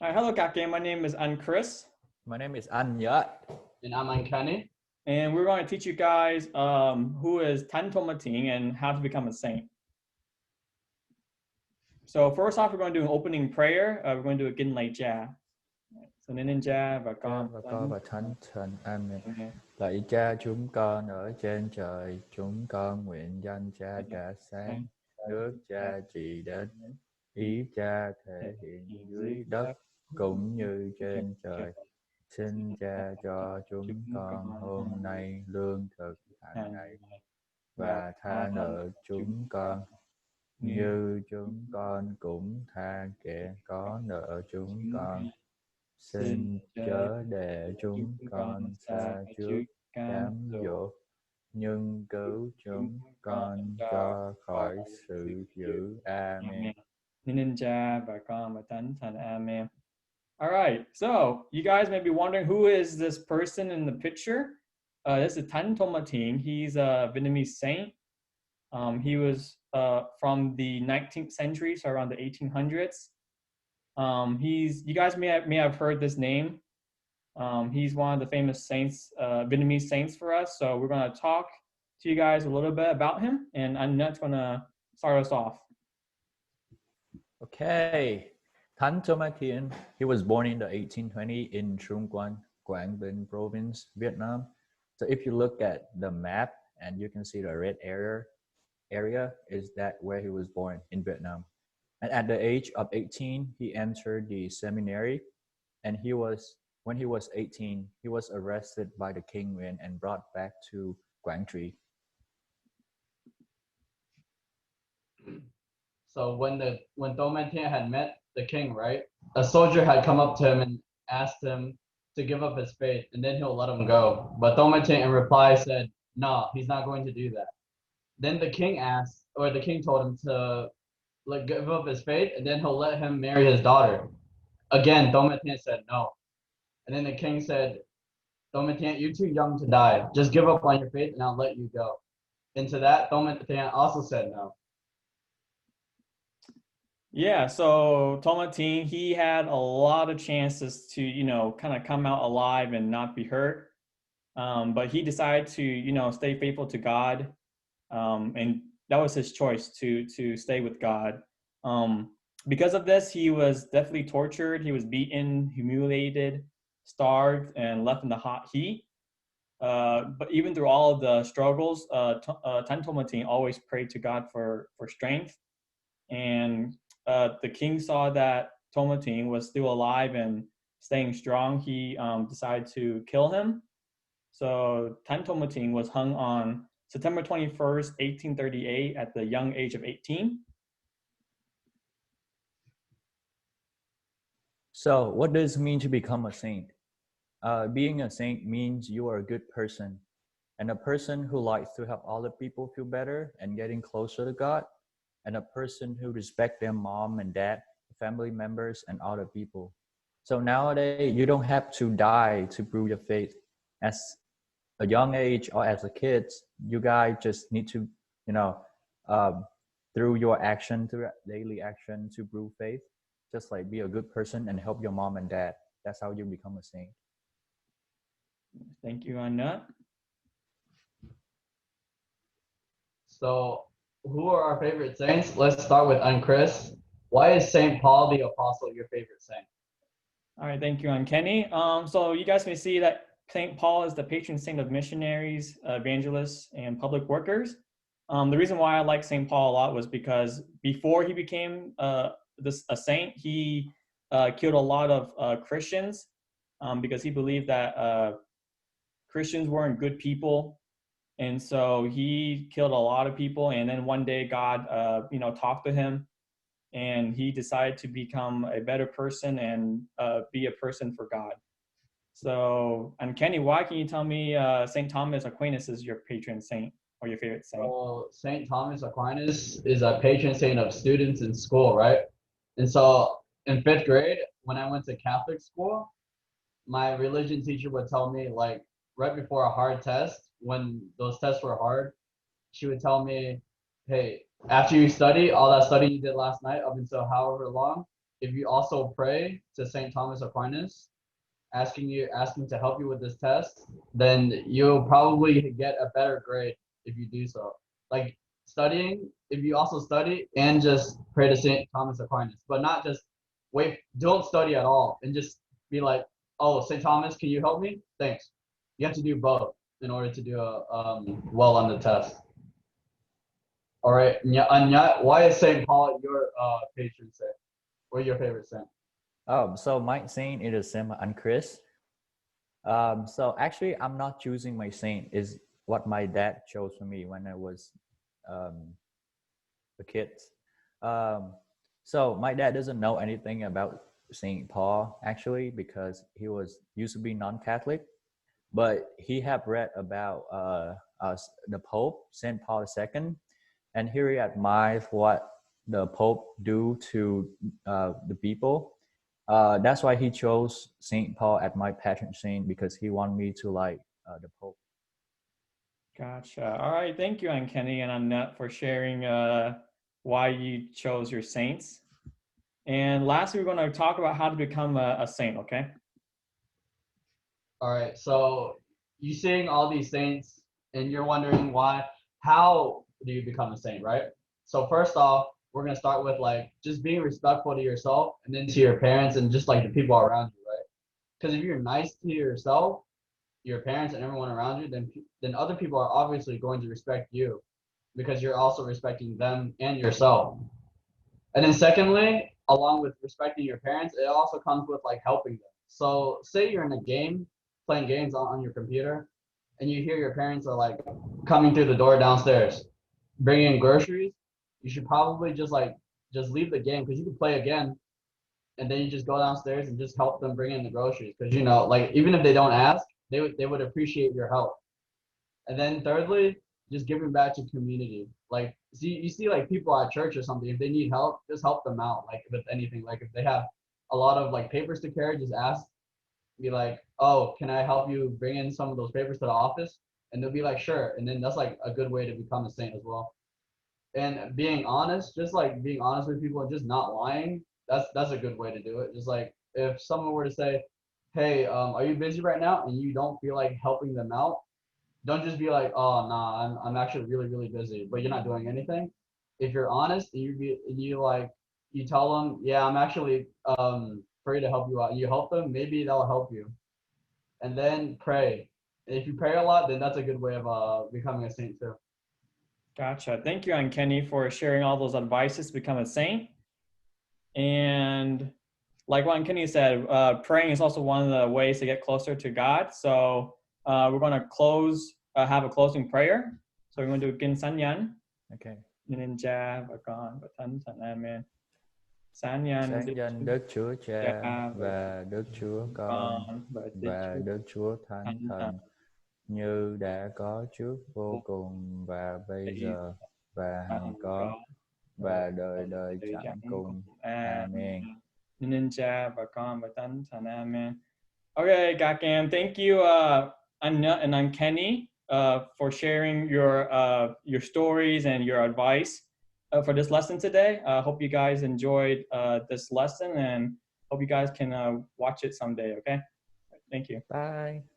All right, hello, Kake. My name is Chris, My name is Anya. And I'm uncanny. and we're going to teach you guys who is Toma Thien and how to become a saint. So first off, we're going to do an opening prayer. We're going to do a Gin Lạy Cha. So Ninh Cha và Cha con và con và Thánh Thần. Amen. Amen. Lạy Cha chúng con ở trên trời, chúng con nguyện danh Cha trả sáng, nước Cha trị đến, ý Cha thể hiện dưới đất cũng như trên trời. Xin Cha cho chúng con hôm nay lương thực hàng ngày và tha nợ chúng con như chúng con cũng tha kẻ có nợ chúng con. Xin chớ để chúng con sa trước cám dỗ, nhưng cứu chúng con cho khỏi sự dữ. Amen. Ninh Cha và con và Thánh Thần. Amen. All right, so you guys may be wondering who is this person in the picture? This is Toma Thien. He's a Vietnamese saint. He was from the 19th century, so around the 1800s. You guys may have heard this name. He's one of the famous saints, Vietnamese saints for us. So we're going to talk to you guys a little bit about him, and Annette's going to start us off. Okay, Thánh Toma Thien, he was born in the 1820 in Trung Quan, Quang Binh province, Vietnam. So if you look at the map and you can see the red area is that where he was born in Vietnam. And at the age of 18, he entered the seminary, and when he was 18, he was arrested by the King Nguyen and brought back to Quang Tri. So when Toma Thien had met the king, right, a soldier had come up to him and asked him to give up his faith, and then he'll let him go. But Toma Thien in reply said, no, he's not going to do that. Then the king told him to give up his faith, and then he'll let him marry his daughter. Again, Toma Thien said no. And then the king said, Toma Thien, you're too young to die. Just give up on your faith and I'll let you go. And to that, Toma Thien also said no. Yeah, so Toma Thien, he had a lot of chances to, kind of come out alive and not be hurt. But he decided to, stay faithful to God. And that was his choice to stay with God. Because of this, he was definitely tortured. He was beaten, humiliated, starved, and left in the hot heat. But even through all of the struggles, Toma Thien always prayed to God for strength. And the king saw that Toma Thien was still alive and staying strong. He decided to kill him. So Toma Thien was hung on September 21st, 1838 at the young age of 18. So what does it mean to become a saint? Being a saint means you are a good person and a person who likes to help other people feel better and getting closer to God, and a person who respects their mom and dad, family members, and other people. So nowadays, you don't have to die to prove your faith. As a young age or as a kid, you guys just need to, through your action, through daily action to prove faith, just like be a good person and help your mom and dad. That's how you become a saint. Thank you, Anna. So who are our favorite saints? Let's start with Chris. Why is St. Paul the Apostle your favorite saint? All right, thank you, Kenny. So you guys may see that St. Paul is the patron saint of missionaries, evangelists, and public workers. The reason why I like St. Paul a lot was because before he became a saint, he killed a lot of Christians because he believed that Christians weren't good people. And so he killed a lot of people. And then one day God, talked to him, and he decided to become a better person and be a person for God. So, and Kenny, why can you tell me St. Thomas Aquinas is your patron saint or your favorite saint? Well, St. Thomas Aquinas is a patron saint of students in school, right? And so in 5th grade, when I went to Catholic school, my religion teacher would tell me, like, right before a hard test, when those tests were hard, she would tell me, hey, after you study, all that study you did last night up until however long, if you also pray to Saint Thomas Aquinas, asking to help you with this test, then you'll probably get a better grade if you do so. Like studying, if you also study and just pray to Saint Thomas Aquinas, but not just wait, don't study at all and just be like, oh, Saint Thomas, can you help me? Thanks. You have to do both in order to do well on the test. All right, why is Saint Paul your patron saint or your favorite saint? So my saint is the same as Chris. So actually, I'm not choosing my saint. Is what my dad chose for me when I was a kid. So my dad doesn't know anything about Saint Paul actually because he was used to be non-Catholic, but he have read about the Pope Saint Paul II, and he admires what the Pope do to the people. That's why he chose Saint Paul as my patron saint because he wanted me to like the Pope. Gotcha. All right. Thank you, Kenny and Annette, for sharing why you chose your saints. And lastly, we're going to talk about how to become a saint, okay? All right. So you seeing all these saints and you're wondering how do you become a saint, right? So first off, we're going to start with like just being respectful to yourself and then to your parents and just like the people around you, right? Because if you're nice to yourself, your parents and everyone around you, then other people are obviously going to respect you because you're also respecting them and yourself. And then secondly, along with respecting your parents, it also comes with like helping them. So say you're in a game, playing games on your computer, and you hear your parents are like coming through the door downstairs, bringing in groceries. You should probably just leave the game because you can play again, and then you just go downstairs and just help them bring in the groceries because like even if they don't ask, they would appreciate your help. And then thirdly, just giving back to community. Like you see like people at church or something, if they need help, just help them out. Like with anything, like if they have a lot of like papers to carry, just ask, be like, oh, can I help you bring in some of those papers to the office? And they'll be like, sure. And then that's like a good way to become a saint as well. And being honest, just like being honest with people and just not lying, that's a good way to do it. Just like if someone were to say, hey, are you busy right now? And you don't feel like helping them out, don't just be like, oh nah, I'm actually really, really busy, but you're not doing anything. If you're honest and you tell them, yeah, I'm actually free to help you out. You help them, maybe that'll help you. And then pray. And if you pray a lot, then that's a good way of becoming a saint too. Gotcha. Thank you, Kenny, for sharing all those advices to become a saint. And like what Kenny said, praying is also one of the ways to get closer to God. So we're going to have a closing prayer. So we're going to do Kinh San Nhắn. Okay. Nên Cha và Con và Thánh Thần. Amen. Sáng danh Đức Chúa Cha và Đức Chúa Con và Đức Chúa Thánh Thần, như đã có trước vô cùng và bây giờ và hằng có và đời đời chẳng cùng. Amen. Nên Cha và Con và Thánh Thần. Amen. Okay, Gakam, thank you, Anya and Kenny, for sharing your stories and your advice for this lesson today. I hope you guys enjoyed this lesson and hope you guys can watch it someday, okay? Thank you. Bye.